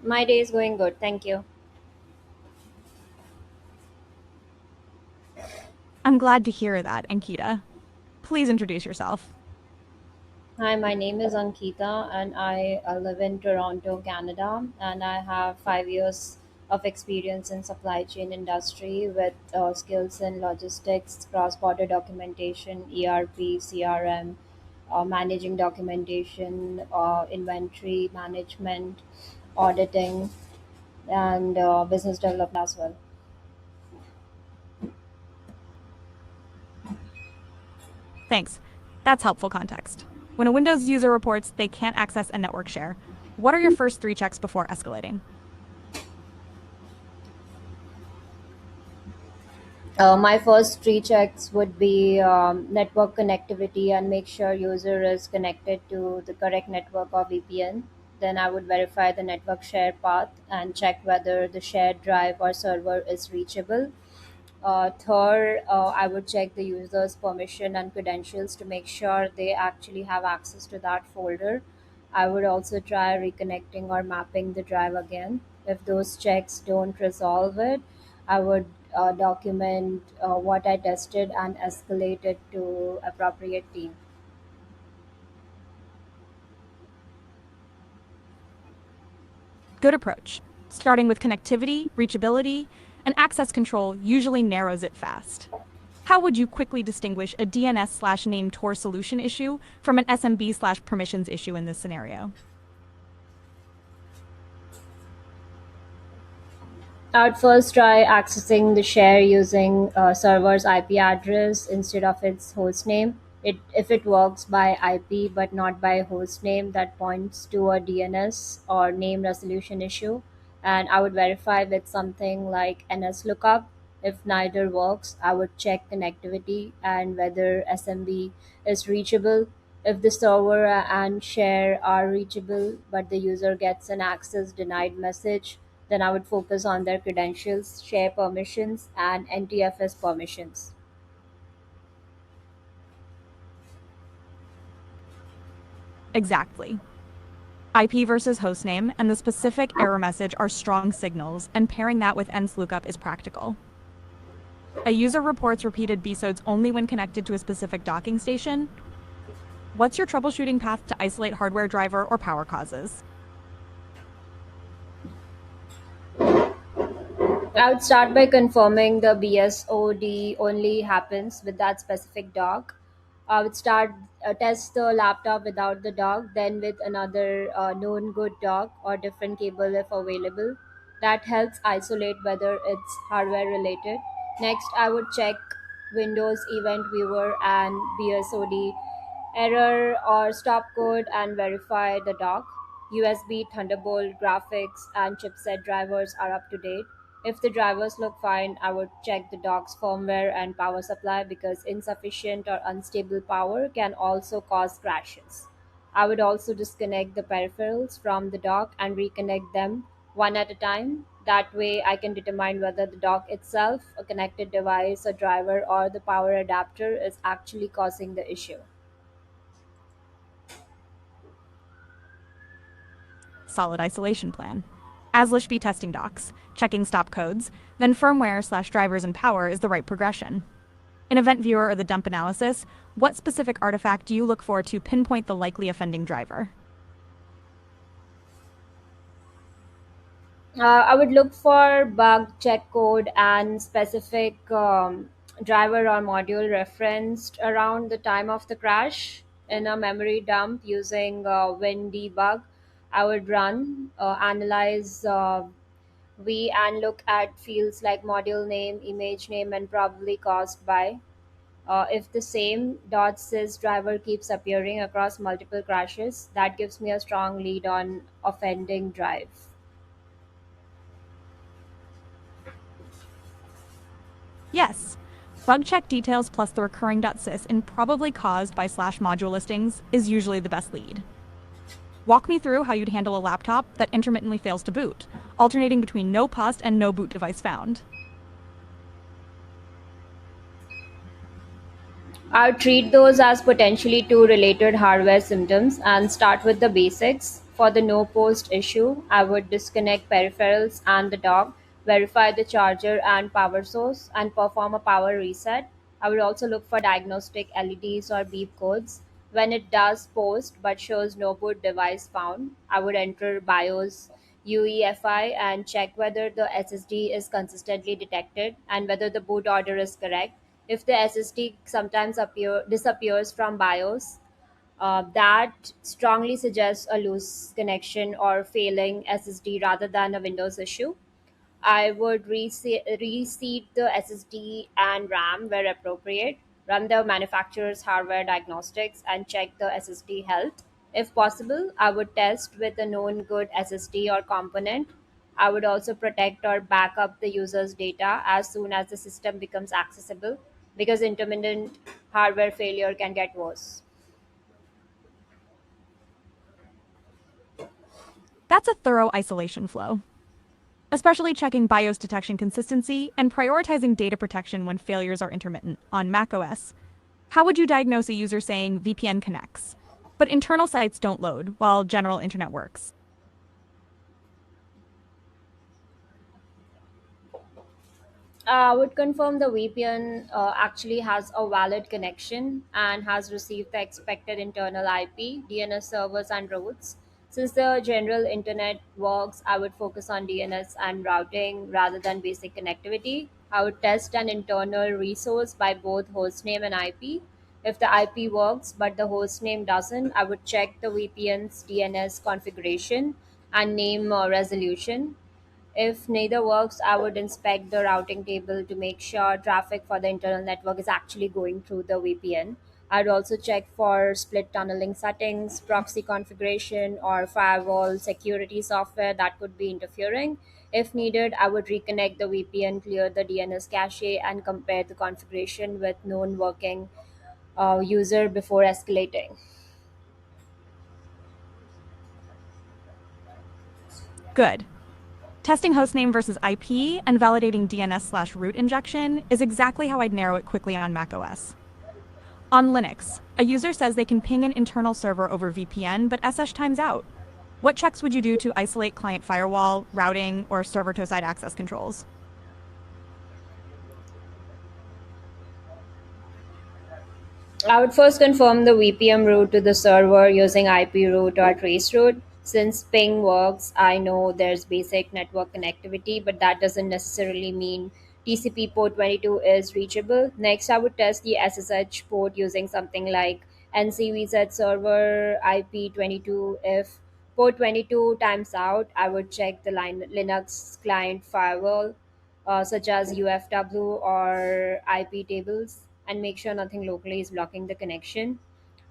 My day is going good, thank you. I'm glad to hear that, Ankita. Please introduce yourself. Hi, my name is Ankita and I live in Toronto, Canada, and I have 5 years of experience in supply chain industry with skills in logistics, cross-border documentation, ERP, CRM, managing documentation, inventory management, auditing, and business development as well. Thanks. That's helpful context. When a Windows user reports they can't access a network share, what are your first three checks before escalating? My first three checks would be network connectivity and make sure user is connected to the correct network or VPN. Then I would verify the network share path and check whether the shared drive or server is reachable. Third, I would check the user's permission and credentials to make sure they actually have access to that folder. I would also try reconnecting or mapping the drive again. If those checks don't resolve it, I would document what I tested and escalate it to appropriate team. Good approach. Starting with connectivity, reachability, and access control usually narrows it fast. How would you quickly distinguish a DNS slash name Tor solution issue from an SMB slash permissions issue in this scenario? I'd first try accessing the share using server's IP address instead of its host name. If it works by IP but not by host name, that points to a DNS or name resolution issue. And I would verify with something like NSLOOKUP. If neither works, I would check connectivity and whether SMB is reachable. If the server and share are reachable but the user gets an access denied message, then I would focus on their credentials, share permissions, and NTFS permissions. Exactly. IP versus hostname and the specific error message are strong signals, and pairing that with nslookup is practical. A user reports repeated BSODs only when connected to a specific docking station. What's your troubleshooting path to isolate hardware driver or power causes? I would start by confirming the BSOD only happens with that specific dock. I would start test the laptop without the dock, then with another known good dock or different cable if available. That helps isolate whether it's hardware related. Next, I would check Windows Event Viewer and BSOD error or stop code and verify the dock. USB, Thunderbolt, graphics, and chipset drivers are up to date. If the drivers look fine, I would check the dock's firmware and power supply because insufficient or unstable power can also cause crashes. I would also disconnect the peripherals from the dock and reconnect them one at a time. That way, I can determine whether the dock itself, a connected device, a driver, or the power adapter is actually causing the issue. Solid isolation plan. As Lishby testing docs, checking stop codes, then firmware slash drivers and power is the right progression. In Event Viewer or the dump analysis, what specific artifact do you look for to pinpoint the likely offending driver? I would look for bug check code and specific driver or module referenced around the time of the crash in a memory dump using WinDbug. I would run, analyze V and look at fields like module name, image name, and probably caused by. If the same .sys driver keeps appearing across multiple crashes, that gives me a strong lead on offending drive. Yes. Bug check details plus the recurring .sys and probably caused by slash module listings is usually the best lead. Walk me through how you'd handle a laptop that intermittently fails to boot, alternating between no pust and no boot device found. I would treat those as potentially two related hardware symptoms and start with the basics. For the no post issue, I would disconnect peripherals and the dock, verify the charger and power source, and perform a power reset. I would also look for diagnostic LEDs or beep codes. When it does post but shows no boot device found, I would enter BIOS UEFI and check whether the SSD is consistently detected and whether the boot order is correct. If the SSD sometimes disappears from BIOS, that strongly suggests a loose connection or failing SSD rather than a Windows issue. I would reseat the SSD and RAM where appropriate, run the manufacturer's hardware diagnostics, and check the SSD health. If possible, I would test with a known good SSD or component. I would also protect or back up the user's data as soon as the system becomes accessible because intermittent hardware failure can get worse. That's a thorough isolation flow, especially checking BIOS detection consistency and prioritizing data protection when failures are intermittent on macOS. How would you diagnose a user saying VPN connects, but internal sites don't load while general internet works? I would confirm the VPN actually has a valid connection and has received the expected internal IP, DNS servers, and routes. Since the general internet works, I would focus on DNS and routing rather than basic connectivity. I would test an internal resource by both hostname and IP. If the IP works but the hostname doesn't, I would check the VPN's DNS configuration and name resolution. If neither works, I would inspect the routing table to make sure traffic for the internal network is actually going through the VPN. I'd also check for split tunneling settings, proxy configuration, or firewall security software that could be interfering. If needed, I would reconnect the VPN, clear the DNS cache, and compare the configuration with known working user before escalating. Good. Testing hostname versus IP and validating DNS/root injection is exactly how I'd narrow it quickly on macOS. On Linux, a user says they can ping an internal server over VPN, but SSH times out. What checks would you do to isolate client firewall, routing, or server to site access controls? I would first confirm the VPN route to the server using IP route or traceroute. Since ping works, I know there's basic network connectivity, but that doesn't necessarily mean TCP port 22 is reachable. Next, I would test the SSH port using something like NCVZ server IP22. If port 22 times out, I would check the Linux client firewall such as UFW or IP tables, and make sure nothing locally is blocking the connection.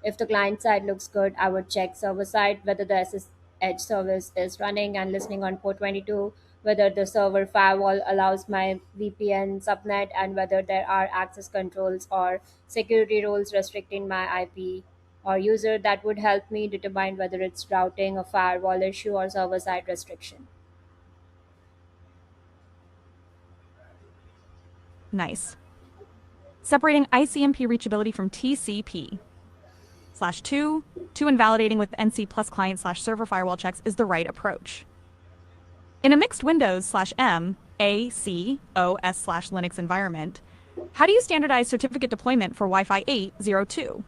If the client side looks good, I would check server side whether the SSH service is running and listening on port 22, whether the server firewall allows my VPN subnet, and whether there are access controls or security rules restricting my IP or user. That would help me determine whether it's routing, a firewall issue, or server side restriction. Nice. Separating ICMP reachability from TCP/2 to invalidating with NC plus client/server firewall checks is the right approach. In a mixed Windows/M, A/C, OS/Linux environment, how do you standardize certificate deployment for Wi-Fi 8.0.2?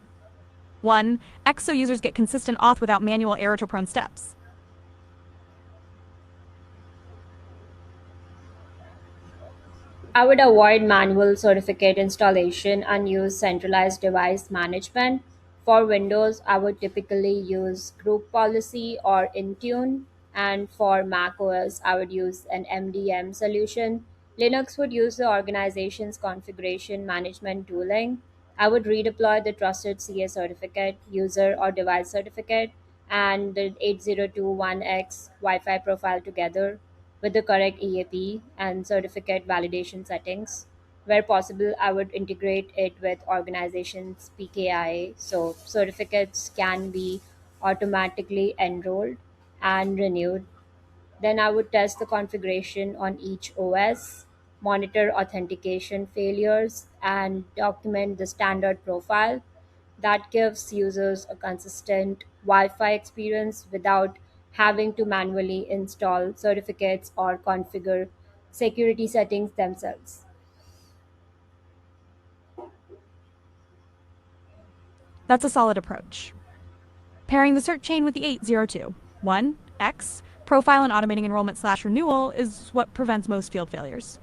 1. X so users get consistent auth without manual error-prone steps. I would avoid manual certificate installation and use centralized device management. For Windows, I would typically use group policy or Intune, and for Mac OS, I would use an MDM solution. Linux would use the organization's configuration management tooling. I would redeploy the trusted CA certificate, user or device certificate, and the 8021X Wi Fi profile together with the correct EAP and certificate validation settings. Where possible, I would integrate it with organizations' PKI so certificates can be automatically enrolled and renewed. Then I would test the configuration on each OS, monitor authentication failures, and document the standard profile. That gives users a consistent Wi Fi experience without having to manually install certificates or configure security settings themselves. That's a solid approach. Pairing the cert chain with the 802. 1. X. Profile and automating enrollment slash renewal is what prevents most field failures.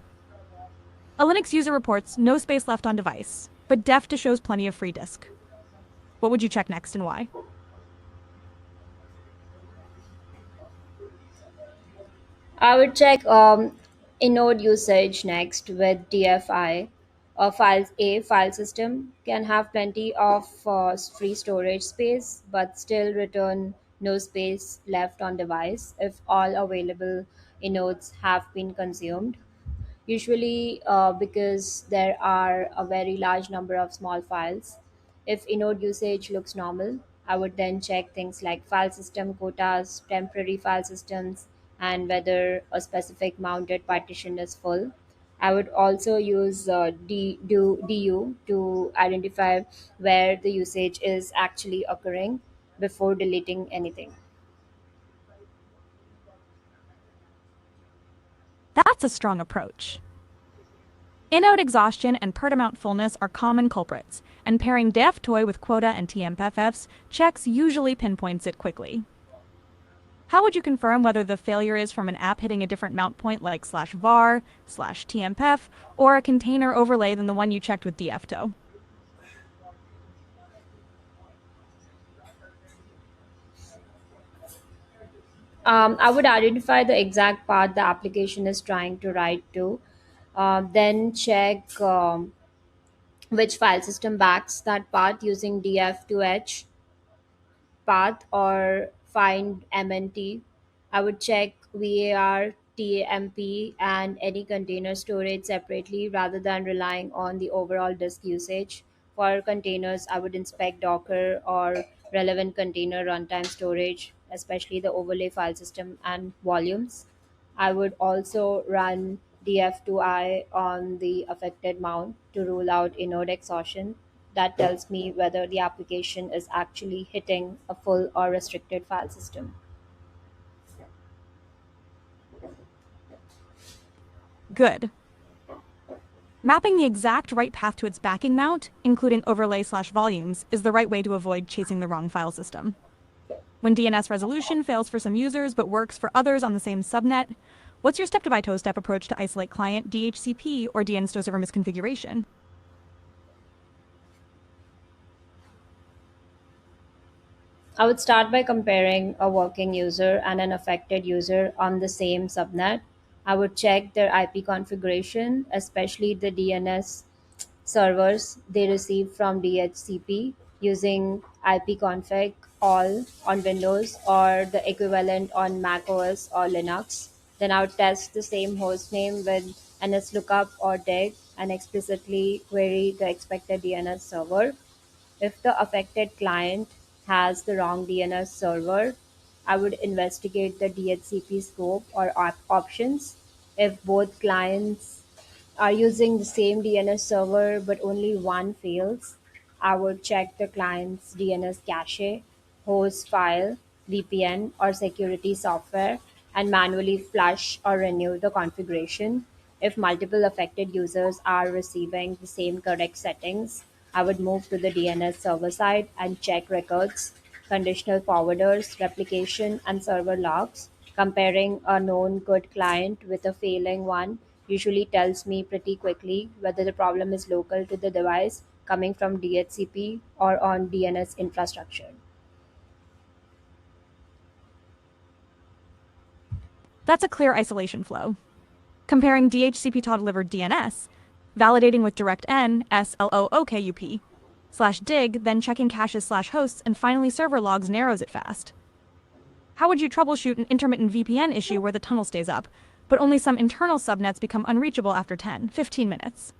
A Linux user reports no space left on device, but deft shows plenty of free disk. What would you check next and why? I would check inode usage next with DFI. A file system can have plenty of free storage space, but still return no space left on device if all available inodes have been consumed. Usually, because there are a very large number of small files. If inode usage looks normal, I would then check things like file system quotas, temporary file systems, and whether a specific mounted partition is full. I would also use DU to identify where the usage is actually occurring before deleting anything. That's a strong approach. Inode exhaustion and PERT amount fullness are common culprits, and pairing DevToy with quota and TMPFFs checks usually pinpoints it quickly. How would you confirm whether the failure is from an app hitting a different mount point like /var, /tmpef, or a container overlay than the one you checked with dfto? I would identify the exact path the application is trying to write to, then check which file system backs that path using df2h path or find MNT. I would check VAR, TMP, and any container storage separately rather than relying on the overall disk usage. For containers, I would inspect Docker or relevant container runtime storage, especially the overlay file system and volumes. I would also run df2I on the affected mount to rule out inode exhaustion. That tells me whether the application is actually hitting a full or restricted file system. Good. Mapping the exact right path to its backing mount, including overlay/volumes, is the right way to avoid chasing the wrong file system. When DNS resolution fails for some users but works for others on the same subnet, what's your step-by-toe-step approach to isolate client, DHCP, or DNS server misconfiguration? I would start by comparing a working user and an affected user on the same subnet. I would check their IP configuration, especially the DNS servers they receive from DHCP using ipconfig all on Windows or the equivalent on Mac OS or Linux. Then I would test the same hostname with NSLOOKUP or DIG and explicitly query the expected DNS server. If the affected client has the wrong DNS server, I would investigate the DHCP scope or options. If both clients are using the same DNS server but only one fails, I would check the client's DNS cache, host file, VPN, or security software and manually flush or renew the configuration. If multiple affected users are receiving the same correct settings, I would move to the DNS server side and check records, conditional forwarders, replication, and server logs. Comparing a known good client with a failing one usually tells me pretty quickly whether the problem is local to the device coming from DHCP or on DNS infrastructure. That's a clear isolation flow. Comparing DHCP to delivered DNS, validating with directn slookup/dig, then checking caches/hosts, and finally server logs narrows it fast. How would you troubleshoot an intermittent VPN issue where the tunnel stays up, but only some internal subnets become unreachable after 10, 15 minutes?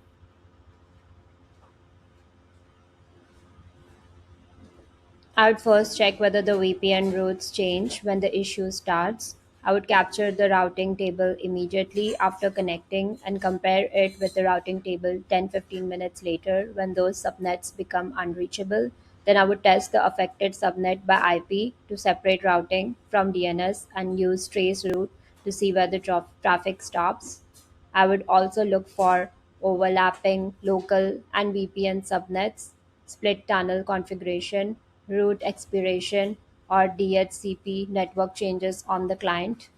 I would first check whether the VPN routes change when the issue starts. I would capture the routing table immediately after connecting and compare it with the routing table 10-15 minutes later when those subnets become unreachable. Then I would test the affected subnet by IP to separate routing from DNS and use trace route to see where the traffic stops. I would also look for overlapping local and VPN subnets, split tunnel configuration, route expiration, or DHCP network changes on the client.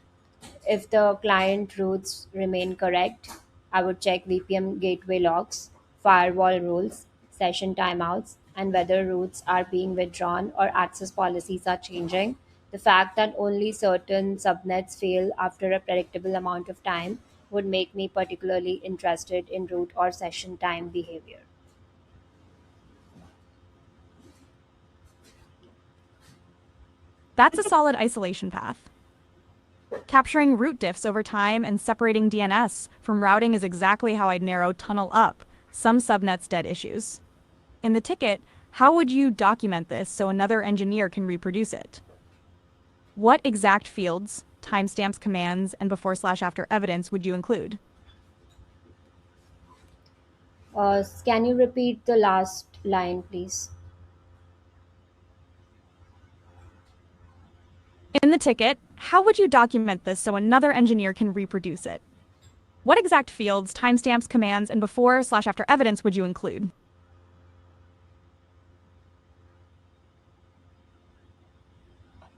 If the client routes remain correct, I would check VPN gateway logs, firewall rules, session timeouts, and whether routes are being withdrawn or access policies are changing. The fact that only certain subnets fail after a predictable amount of time would make me particularly interested in route or session time behavior. That's a solid isolation path. Capturing route diffs over time and separating DNS from routing is exactly how I'd narrow tunnel up some subnets dead issues. In the ticket, how would you document this so another engineer can reproduce it? What exact fields, timestamps, commands, and before slash after evidence would you include? Can you repeat the last line, please? In the ticket, how would you document this so another engineer can reproduce it? What exact fields, timestamps, commands, and before slash after evidence would you include?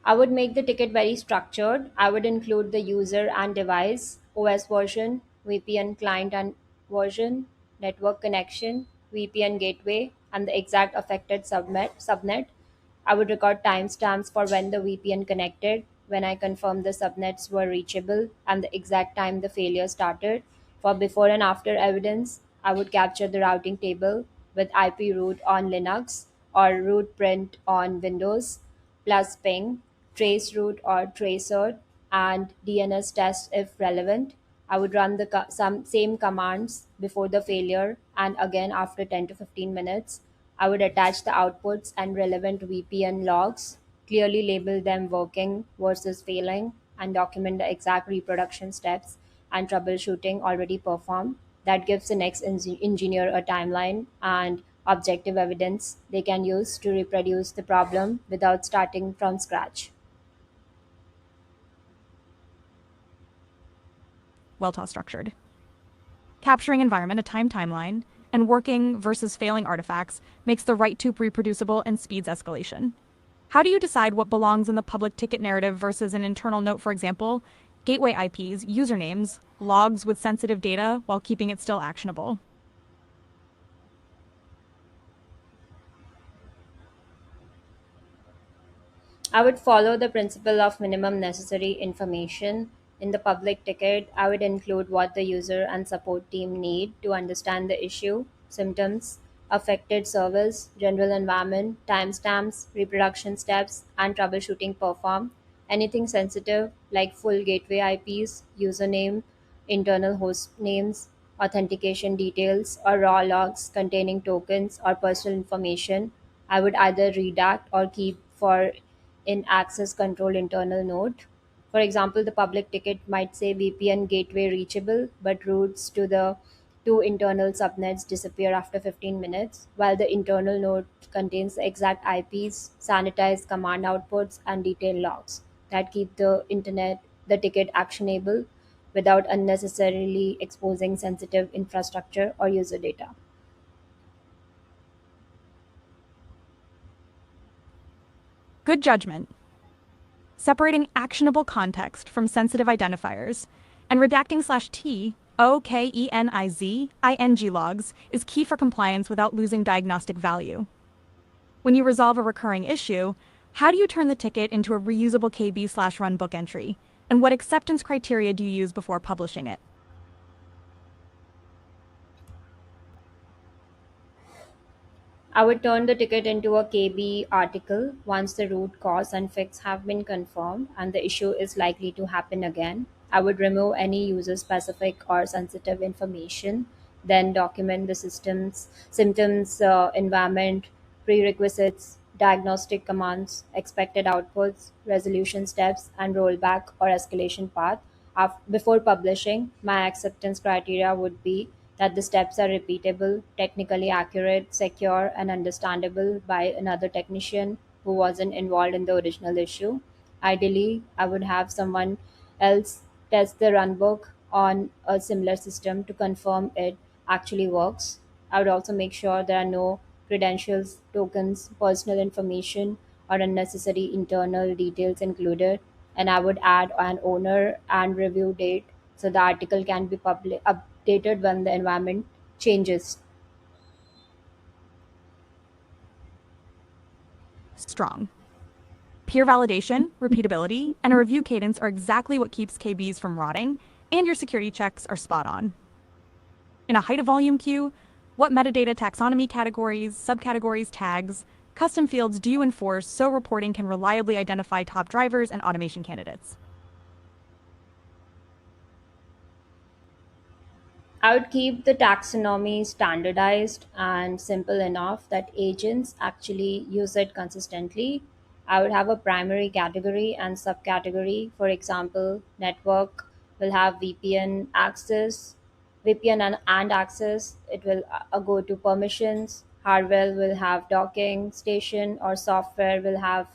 I would make the ticket very structured. I would include the user and device, OS version, VPN client and version, network connection, VPN gateway, and the exact affected subnet. I would record timestamps for when the VPN connected, when I confirmed the subnets were reachable, and the exact time the failure started. For before and after evidence, I would capture the routing table with IP root on Linux or root print on Windows plus ping, traceroute or tracer, and DNS test if relevant. I would run the some same commands before the failure and again after 10 to 15 minutes. I would attach the outputs and relevant VPN logs, clearly label them working versus failing, and document the exact reproduction steps and troubleshooting already performed. That gives the next engineer a timeline and objective evidence they can use to reproduce the problem without starting from scratch. Well structured. Capturing environment, a timeline, and working versus failing artifacts makes the right tube reproducible and speeds escalation. How do you decide what belongs in the public ticket narrative versus an internal note, for example, gateway IPs, usernames, logs with sensitive data while keeping it still actionable? I would follow the principle of minimum necessary information. In the public ticket, I would include what the user and support team need to understand the issue, symptoms, affected service, general environment, timestamps, reproduction steps, and troubleshooting performed. Anything sensitive like full gateway IPs, username, internal host names, authentication details, or raw logs containing tokens or personal information, I would either redact or keep for in access control internal node. For example, the public ticket might say VPN gateway reachable, but routes to the two internal subnets disappear after 15 minutes, while the internal node contains the exact IPs, sanitized command outputs, and detailed logs that keep the ticket actionable without unnecessarily exposing sensitive infrastructure or user data. Good judgment. Separating actionable context from sensitive identifiers, and redacting slash T OKENIZING logs is key for compliance without losing diagnostic value. When you resolve a recurring issue, how do you turn the ticket into a reusable KB slash run book entry? And what acceptance criteria do you use before publishing it? I would turn the ticket into a KB article once the root cause and fix have been confirmed and the issue is likely to happen again. I would remove any user specific or sensitive information, then document the system's symptoms, environment, prerequisites, diagnostic commands, expected outputs, resolution steps, and rollback or escalation path. Before publishing, my acceptance criteria would be that the steps are repeatable, technically accurate, secure, and understandable by another technician who wasn't involved in the original issue. Ideally, I would have someone else test the runbook on a similar system to confirm it actually works. I would also make sure there are no credentials, tokens, personal information, or unnecessary internal details included. And I would add an owner and review date so the article can be updated when the environment changes. Strong. Peer validation, repeatability, and a review cadence are exactly what keeps KBs from rotting, and your security checks are spot on. In a height of volume queue, what metadata taxonomy categories, subcategories, tags, custom fields do you enforce so reporting can reliably identify top drivers and automation candidates? I would keep the taxonomy standardized and simple enough that agents actually use it consistently. I would have a primary category and subcategory. For example, network will have VPN and access. It will go to permissions. Hardware will have docking station, or software will have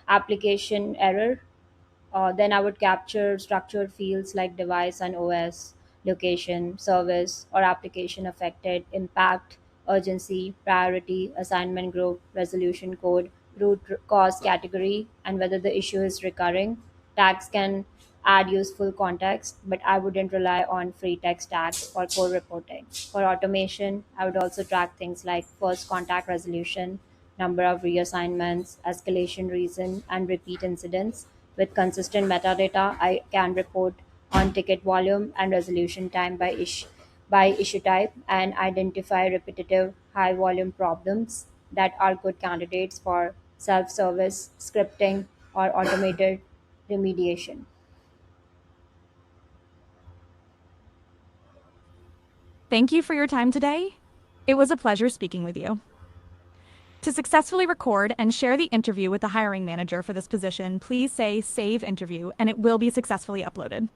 application error. Then I would capture structured fields like device and OS, location, service, or application affected, impact, urgency, priority, assignment group, resolution code, cause category, and whether the issue is recurring. Tags can add useful context, but I wouldn't rely on free text tags for core reporting. For automation, I would also track things like first contact resolution, number of reassignments, escalation reason, and repeat incidents. With consistent metadata, I can report on ticket volume and resolution time by issue type and identify repetitive high volume problems that are good candidates for self-service scripting or automated remediation. Thank you for your time today. It was a pleasure speaking with you. To successfully record and share the interview with the hiring manager for this position, please say save interview and it will be successfully uploaded.